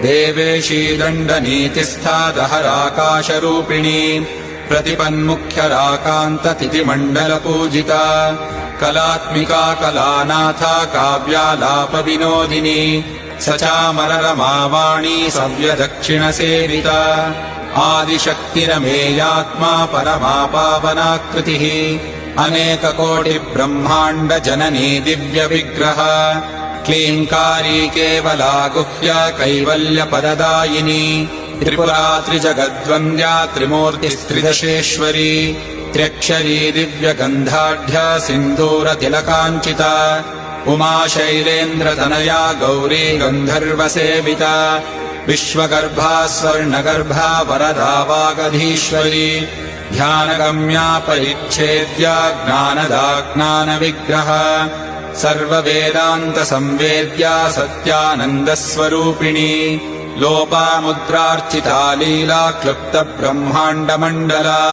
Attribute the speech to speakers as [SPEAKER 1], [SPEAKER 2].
[SPEAKER 1] देवेशी दण्डनीतिस्था दहराकाशरूपिणी प्रतिपन्मुख्यराकान्ततिथिमण्डलपूजिता कलात्मिका कलानाथा काव्यालापविनोदिनी सचामररमावाणी सव्यदक्षिणसेविता आदिशक्तिरमेयात्मा परमा पावनाकृतिः अनेककोटिब्रह्माण्डजननी दिव्यविग्रह क्लीङ्कारी केवला गुह्या कैवल्यपददायिनी त्रिपुरा त्रिजगद्वन्द्या त्रिमूर्तिस्त्रिदशेश्वरी त्र्यक्षरी दिव्यगन्धाढ्या सिन्दूरतिलकाञ्चिता उमा शैलेन्द्रतनया गौरी गन्धर्वसेविता विश्वगर्भा स्वर्णगर्भा वरदा वागधीश्वरी ध्यानगम्या परिच्छेद्या ज्ञानदा ज्ञानविग्रह सर्ववेदान्तसंवेद्या सत्यानन्दस्वरूपिणी लोपामुद्रार्चिता लीला क्लुप्तब्रह्माण्डमण्डला।